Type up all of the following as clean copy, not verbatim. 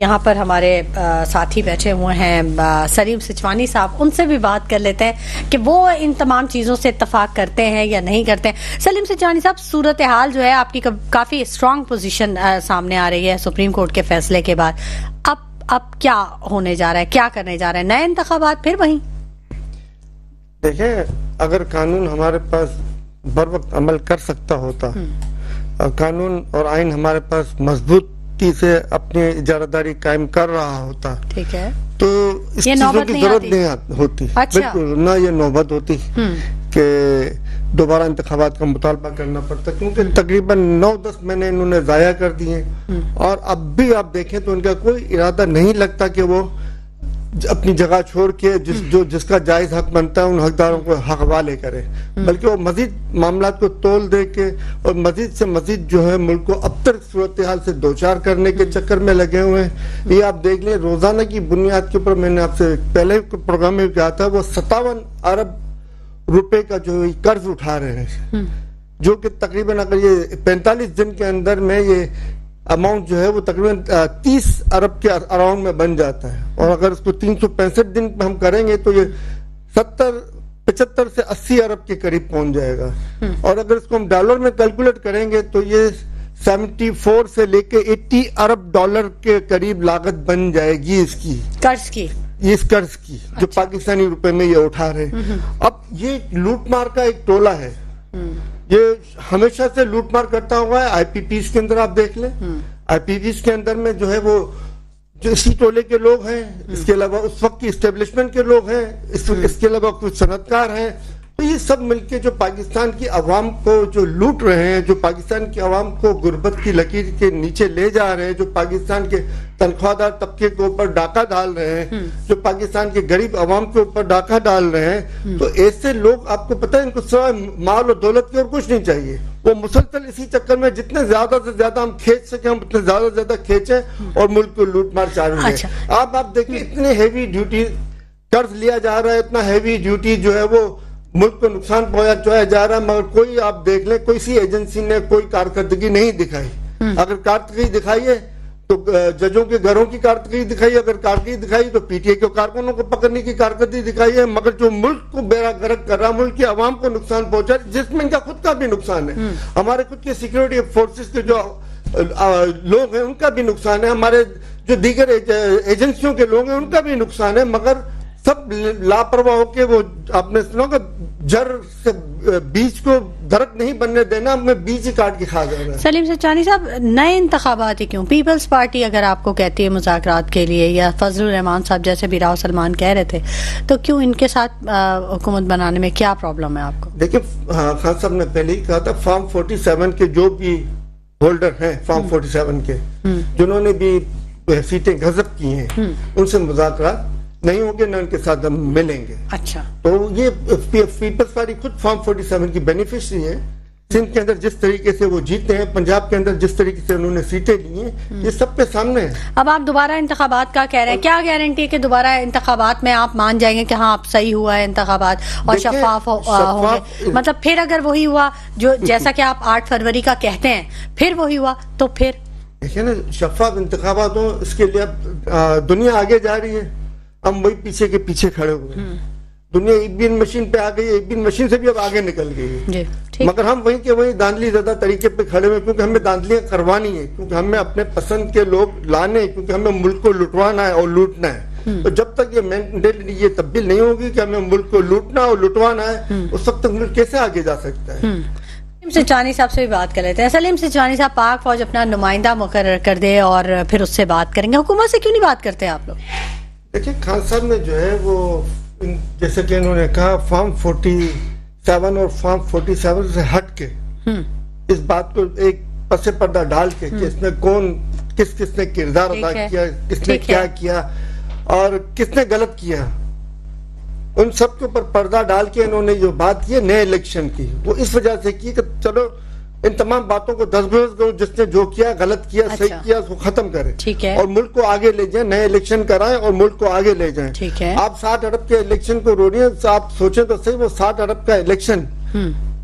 یہاں پر ہمارے ساتھی بیٹھے ہوئے ہیں سلیم سچوانی صاحب، ان سے بھی بات کر لیتے ہیں کہ وہ ان تمام چیزوں سے اتفاق کرتے ہیں یا نہیں کرتے ہیں۔ سلیم سچوانی صاحب، صورتحال جو ہے آپ کی کافی اسٹرانگ پوزیشن سامنے آ رہی ہے سپریم کورٹ کے فیصلے کے بعد، اب کیا ہونے جا رہا ہے، کیا کرنے جا رہا ہے؟ نئے انتخابات پھر وہیں؟ دیکھیں، اگر قانون ہمارے پاس بر وقت عمل کر سکتا ہوتا، قانون اور آئین ہمارے پاس مضبوطی سے اپنی اجارہ قائم کر رہا ہوتا، ٹھیک ہے، تو اس چیزوں کی ضرورت نہیں ہوتی۔ بالکل نہ یہ نوبت ہوتی کہ دوبارہ انتخابات کا مطالبہ کرنا پڑتا، کیونکہ تقریباً 9-10 مہینے انہوں نے ضائع کر دیے، اور اب بھی آپ دیکھیں تو ان کا کوئی ارادہ نہیں لگتا کہ وہ اپنی جگہ چھوڑ کے جس کا جائز حق بنتا ہے ان حقداروں کو حق حوالے کرے، بلکہ وہ مزید معاملات کو تول دے کے اور مزید سے مزید جو ہے ملک کو ابتر صورتحال سے دوچار کرنے کے چکر میں لگے ہوئے ہیں۔ یہ آپ دیکھ لیں، روزانہ کی بنیاد کے اوپر میں نے آپ سے پہلے پروگرام میں کہا تھا، وہ 57 ارب روپے کا جو قرض اٹھا رہے ہیں، جو کہ تقریباً اگر یہ 45 دن کے اندر میں یہ اماؤنٹ جو ہے وہ تقریباً 30 ارب کے اراؤنڈ میں بن جاتا ہے، اور اگر اس کو 365 دن پہ ہم کریں گے تو یہ 75 سے 80 ارب کے قریب پہنچ جائے گا، اور اگر اس کو ہم ڈالر میں کیلکولیٹ کریں گے تو یہ 74 سے لے کے 80 ارب ڈالر کے قریب لاگت بن جائے گی اس کی قرض کی جو پاکستانی روپے میں یہ اٹھا رہے ہیں۔ اب یہ لوٹ مار کا ایک ٹولہ ہے، یہ ہمیشہ سے لوٹ مار کرتا ہوا ہے۔ آئی پی پیز کے اندر آپ دیکھ لیں، آئی پی پیز کے اندر میں جو ہے وہ جو اسی ٹولے کے لوگ ہیں، اس کے علاوہ اس وقت کی اسٹیبلشمنٹ کے لوگ ہیں، اس کے علاوہ کچھ صنعتکار ہیں، تو یہ سب مل کے جو پاکستان کی عوام کو جو لوٹ رہے ہیں، جو پاکستان کی عوام کو غربت کی لکیر کے نیچے لے جا رہے ہیں، جو پاکستان کے تنخواہ دار طبقے کے اوپر ڈاکہ ڈال رہے ہیں، جو پاکستان کے غریب عوام کے اوپر ڈاکہ ڈال رہے ہیں، تو ایسے لوگ آپ کو پتہ ہے ان کو سوائے مال و دولت کی اور کچھ نہیں چاہیے۔ وہ مسلسل اسی چکر میں جتنے زیادہ سے زیادہ ہم کھینچ سکیں ہم اتنے زیادہ سے زیادہ کھینچیں اور ملک کو لوٹ مار چالو ہے۔ آپ دیکھیں، اتنے ہیوی ڈیوٹی قرض لیا جا رہا ہے، اتنا ہیوی ڈیوٹی جو ہے وہ ملک کو نقصان پہنچایا جا رہا ہے، مگر کوئی آپ دیکھ لیں کوئی سی ایجنسی نے کوئی کارکردگی نہیں دکھائی۔ اگر کارکردگی دکھائی ہے تو ججوں کے گھروں کی کارکردگی دکھائی، اگر کارکردگی دکھائی تو پی ٹی اے کے کارکنوں کو پکڑنے کی کارکردگی دکھائی ہے، مگر جو ملک کو بیڑا غرق کر رہا، ملک کی عوام کو نقصان پہنچا، جس میں ان کا خود کا بھی نقصان ہے، ہمارے خود کے سیکیورٹی فورسز کے جو لوگ ہیں ان کا بھی نقصان ہے، ہمارے جو دیگر ایجنسیوں کے لوگ ہیں ان کا بھی نقصان ہے، مگر سب لاپرواہ ہو کے وہ آپ نے سنا کہ جڑ سے بیج کو درخت نہیں بننے دینا، ہمیں بیج ہی کاٹ کے کھا جانا ہے۔ سلیم سچوانی صاحب، نئے انتخابات ہی کیوں؟ پیپلز پارٹی اگر آپ کو کہتی ہے مذاکرات کے لیے، یا فضل الرحمان صاحب جیسے بھی راؤ سلمان کہہ رہے تھے، تو کیوں ان کے ساتھ حکومت بنانے میں کیا پرابلم ہے آپ کو؟ دیکھیں، خان صاحب نے پہلے ہی کہا تھا، فارم 47 کے جو بھی ہولڈر ہیں، فارم 47 کے جنہوں نے بھی سیٹیں غصب کی ہیں، ان سے مذاکرات نہیں ہوں گے، نہ ان کے ساتھ ہم ملیں گے۔ اچھا، تو یہ پیپلز پارٹی خود فارم 47 کی بینیفیشری ہے۔ سندھ کے اندر جس طریقے سے وہ جیتے ہیں، پنجاب کے اندر جس طریقے سے انہوں نے سیٹیں لی ہیں، یہ سب کے سامنے ہے۔ اب آپ دوبارہ انتخابات کا کہہ رہے ہیں، کیا گارنٹی ہے کہ دوبارہ انتخابات میں آپ مان جائیں گے کہ ہاں اب صحیح ہوا ہے انتخابات اور شفاف ہوں گے؟ مطلب پھر اگر وہی ہوا جو جیسا کہ آپ 8 فروری کا کہتے ہیں، پھر وہی ہوا تو پھر دیکھیں نا، شفاف انتخابات ہوں، اس کے لیے اب دنیا آگے جا رہی ہے، ہم وہی پیچھے کے پیچھے کھڑے ہوئے ہیں۔ دنیا ای وی ایم مشین پہ آ گئی ہے، ای وی ایم مشین سے بھی اب آگے نکل گئی ہے، مگر ہم وہیں کے وہیں داندلی زدہ طریقے پہ کھڑے ہوئے، کیونکہ ہمیں داندلیاں کروانی ہے، کیونکہ ہمیں اپنے پسند کے لوگ لانے، کیونکہ ہمیں ملک کو لٹوانا ہے اور لوٹنا ہے۔ تو جب تک یہ مینڈیٹ یہ تبدیل نہیں ہوگی کہ ہمیں ملک کو لوٹنا اور لٹوانا ہے، اس وقت تک ملک کیسے آگے جا سکتا ہے؟ سلیم سچوانی صاحب سے بھی بات کر لیتے ہیں۔ سلیم سچوانی صاحب، پاک فوج اپنا نمائندہ مقرر کر دے اور پھر اس سے بات کریں گے، حکومت سے کیوں نہیں بات کرتے آپ لوگ؟ دیکھیں، خان صاحب نے جو ہے وہ جیسے کہ انہوں نے کہا فارم 47 اور فارم 47 سے ہٹ کے اس بات کو ایک پس پردہ ڈال کے کہ اس میں کون کس نے کردار ادا کیا، کس نے کیا کیا اور کس نے غلط کیا، ان سب کے اوپر پردہ ڈال کے انہوں نے جو بات کی نئے الیکشن کی، وہ اس وجہ سے کی کہ چلو ان تمام باتوں کو دستگوش کرو، جس نے جو کیا غلط کیا صحیح کیا اس کو ختم کریں اور ملک کو آگے لے جائیں، نئے الیکشن کرائیں اور ملک کو آگے لے جائیں۔ آپ 60 ارب کے الیکشن کو رو رہی ہیں، آپ سوچیں تو صحیح، وہ 60 ارب کا الیکشن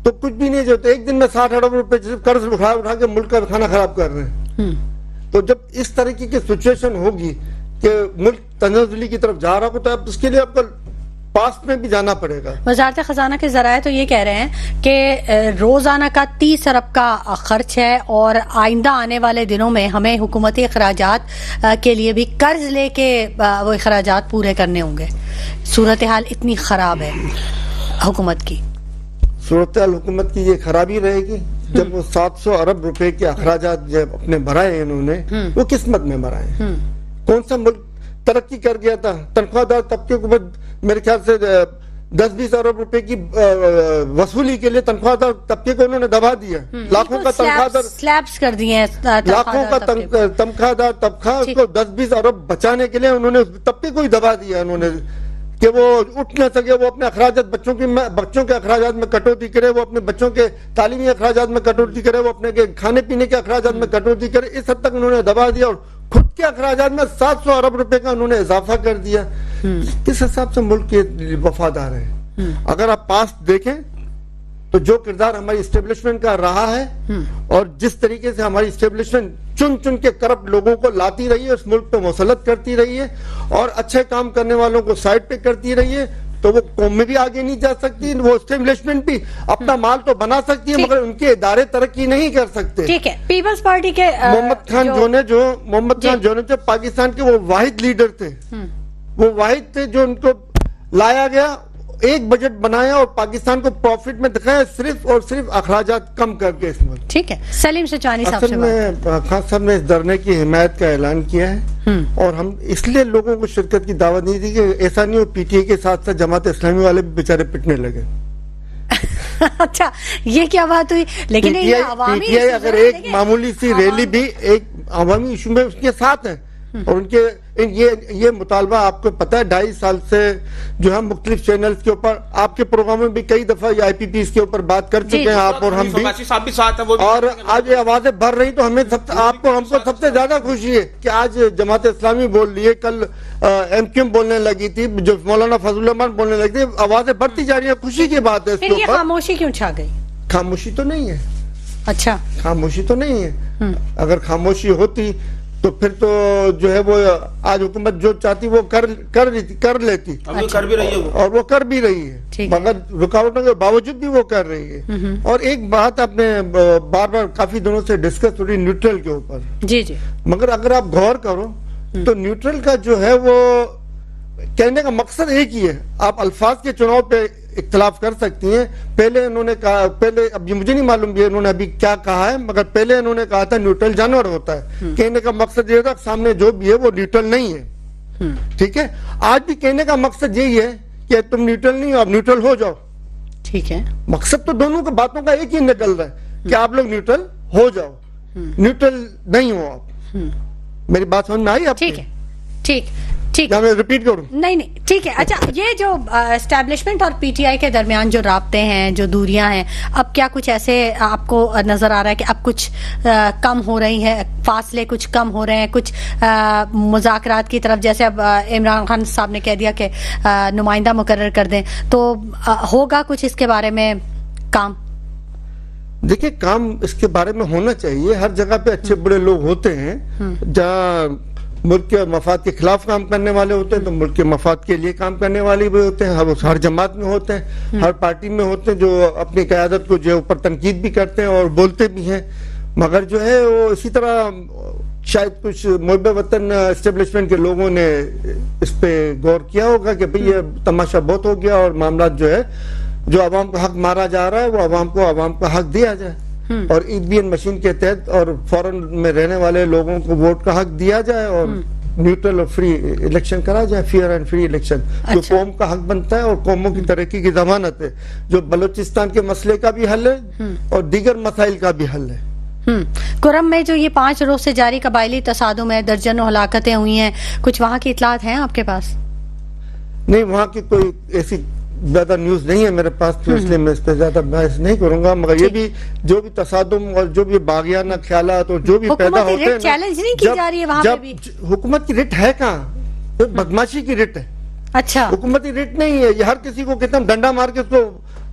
تو کچھ بھی نہیں، جو ایک دن میں 60 ارب روپے قرض اٹھا کے ملک کا کھانا خراب کر رہے ہیں۔ تو جب اس طریقے کی سچویشن ہوگی کہ ملک تنزلی کی طرف جا رہا ہو تو اب اس کے لیے آپ کو پاسٹ میں بھی جانا پڑے گا. وزارت خزانہ کے ذرائع تو یہ کہہ رہے ہیں کہ روزانہ کا 30 ارب کا خرچ ہے اور آئندہ آنے والے دنوں میں ہمیں حکومتی اخراجات کے لیے بھی قرض لے کے وہ اخراجات پورے کرنے ہوں گے. صورتحال اتنی خراب ہے حکومت کی. صورتحال حکومت کی یہ خرابی رہے گی جب وہ 700 ارب روپے کے اخراجات جب اپنے بڑھائے انہوں نے وہ قسمت میں بڑھائے. کون سا ملک ترقی کر گیا تھا؟ تنخواہ دار طبقے کو میرے خیال سے 10-20 ارب روپے کی وصولی کے لیے تنخواہ دار طبقے کو انہوں نے دبا دیا. لاکھوں کا تنخواہ دار سلیبس کر دیے ہیں, لاکھوں کا تنخواہ دار طبقہ کو 10-20 ارب بچانے کے لیے انہوں نے طبقے کو ہی دبا دیا انہوں نے کہ وہ اٹھ نہ سکے, وہ اپنے اخراجات بچوں کے اخراجات میں کٹوتی کرے, وہ اپنے بچوں کے تعلیمی اخراجات میں کٹوتی کرے, وہ اپنے کھانے پینے کے اخراجات میں کٹوتی کرے. اس حد تک انہوں نے دبا دیا اور خود کے اخراجات میں 700 ارب روپے کا انہوں نے اضافہ کر دیا. کس حساب سے ملک کے وفادار ہیں؟ اگر آپ پاسٹ دیکھیں تو جو کردار ہماری اسٹیبلشمنٹ کا رہا ہے اور جس طریقے سے ہماری اسٹیبلشمنٹ چن چن کے کرپٹ لوگوں کو لاتی رہی ہے, اس ملک پہ مسلط کرتی رہی ہے اور اچھے کام کرنے والوں کو سائڈ پہ کرتی رہی ہے, تو وہ قوم میں بھی آگے نہیں جا سکتی. وہ اسٹیبلشمنٹ بھی اپنا مال تو بنا سکتی ہے مگر ان کے ادارے ترقی نہیں کر سکتے. ٹھیک ہے, پیپلز پارٹی کے محمد خان جو نے پاکستان کے وہ واحد لیڈر تھے, وہ واحد تھے جو ان کو لایا گیا, ایک بجٹ بنایا اور پاکستان کو پروفٹ میں دکھایا صرف اور صرف اخراجات کم کر کے اس میں. ٹھیک ہے, سلیم سچوانی صاحب اصل میں خان صاحب نے اس دھرنے کی حمایت کا اعلان کیا ہے اور ہم اس لیے لوگوں کو شرکت کی دعوت نہیں دی کہ ایسا نہیں ہو پی ٹی اے کے ساتھ ساتھ جماعت اسلامی والے بھی بیچارے پٹنے لگے. اچھا, یہ کیا بات ہوئی؟ لیکن پی ٹی آئی اگر ایک معمولی سی ریلی بھی ایک عوامی ایشو میں اس کے ساتھ ہے اور ان کے یہ مطالبہ آپ کو پتا ہے 2.5 سال سے جو ہم مختلف چینلز کے اوپر آپ کے پروگرام میں بھی کئی دفعہ یہ آئی پی پی کے اوپر بات کر چکے ہیں آپ اور ہم بھی, اور آج یہ آوازیں بڑھ رہی تو ہمیں ہم کو سب سے زیادہ خوشی ہے کہ آج جماعت اسلامی بول رہی ہے, کل ایم کیو ایم بولنے لگی تھی, جو مولانا فضل الرحمان بولنے لگی تھی, آوازیں بڑھتی جا رہی ہیں, خوشی کی بات ہے. اس کے اوپر خاموشی کیوں چھا گئی؟ خاموشی تو نہیں ہے. اچھا, خاموشی تو نہیں ہے. اگر خاموشی ہوتی تو پھر تو جو ہے وہ آج حکومت جو چاہتی وہ کر لیتی, اور وہ کر بھی رہی ہے, مگر رکاوٹوں کے باوجود بھی وہ کر رہی ہے. اور ایک بات آپ نے بار بار کافی دنوں سے ڈسکس ہو رہی نیوٹرل کے اوپر, جی جی, مگر اگر آپ غور کرو تو نیوٹرل کا جو ہے وہ کہنے کا مقصد ایک ہی ہے. آپ الفاظ کے چناؤ پہ اختلاف کر سکتی ہیں. پہلے انہوں نے کہا, اب یہ مجھے نہیں معلوم بھی انہوں نے ابھی کیا کہا ہے, مگر پہلے انہوں نے کہا تھا نیوٹرل جانور ہوتا ہے. کہنے کا مقصد یہ تھا سامنے جو بھی ہے وہ نیوٹرل نہیں ہے. ٹھیک ہے, آج بھی کہنے کا مقصد یہی ہے کہ تم نیوٹرل نہیں ہو, آپ نیوٹرل ہو جاؤ. ٹھیک ہے, مقصد تو دونوں کی باتوں کا ایک ہی نکل رہا ہے کہ آپ لوگ نیوٹرل ہو جاؤ, نیوٹرل نہیں ہو آپ. میری بات سمجھ میں آئی آپ؟ ٹھیک ہے, ٹھیک ٹھیک, میں ریپیٹ کروں؟ نہیں ٹھیک ہے. اچھا, یہ جو اسٹیبلشمنٹ اور پی ٹی آئی کے درمیان جو رابطے ہیں, جو دوریاں ہیں, اب کیا کچھ ایسے آپ کو نظر آ رہا ہے کہ اب کچھ کم ہو رہی ہیں, فاصلے کچھ کم ہو رہے ہیں, کچھ مذاکرات کی طرف, جیسے اب عمران خان صاحب نے کہہ دیا کہ نمائندہ مقرر کر دیں, تو ہوگا کچھ اس کے بارے میں کام؟ دیکھیں, کام اس کے بارے میں ہونا چاہیے. ہر جگہ پہ اچھے بڑے لوگ ہوتے ہیں, جہاں ملک کے مفاد کے خلاف کام کرنے والے ہوتے ہیں تو ملک کے مفاد کے لیے کام کرنے والے بھی ہوتے ہیں. ہر جماعت میں ہوتے ہیں, ہر پارٹی میں ہوتے ہیں جو اپنی قیادت کو جو اوپر تنقید بھی کرتے ہیں اور بولتے بھی ہیں. مگر جو ہے وہ اسی طرح شاید کچھ محب وطن اسٹیبلشمنٹ کے لوگوں نے اس پہ غور کیا ہوگا کہ بھئی یہ تماشا بہت ہو گیا اور معاملات جو ہے جو عوام کا حق مارا جا رہا ہے وہ عوام کا حق دیا جائے, اور ای وی ایم مشین کے تحت اور فورن میں رہنے والے لوگوں کو ووٹ کا حق دیا جائے اور نیوٹرل اور فری الیکشن کرا جائے, فیئر اینڈ فری الیکشن, جو قوم کا حق بنتا ہے اور قوموں کی ترقی کی ضمانت ہے, جو بلوچستان کے مسئلے کا بھی حل ہے اور دیگر مسائل کا بھی حل ہے. کرم میں جو یہ 5 روز سے جاری قبائلی تصادم ہے, درجنوں ہلاکتیں ہوئی ہیں, کچھ وہاں کی اطلاعات ہیں آپ کے پاس؟ نہیں, وہاں کی کوئی ایسی زیادہ نیوز نہیں ہے میرے پاس, تو اس لیے میں اس پہ زیادہ بحث نہیں کروں گا. مگر یہ بھی جو بھی تصادم اور جو بھی باغیانہ خیالات اور جو بھی پیدا ہوتے ہیں, چیلنج نہیں کی جا رہی ہے وہاں پہ بھی. حکومت کی رٹ ہے کہاں؟ بدماشی کی رٹ ہے. اچھا, حکومتی رٹ نہیں ہے یہ. ہر کسی کو کہتے ہیں ڈنڈا مار کے اس کو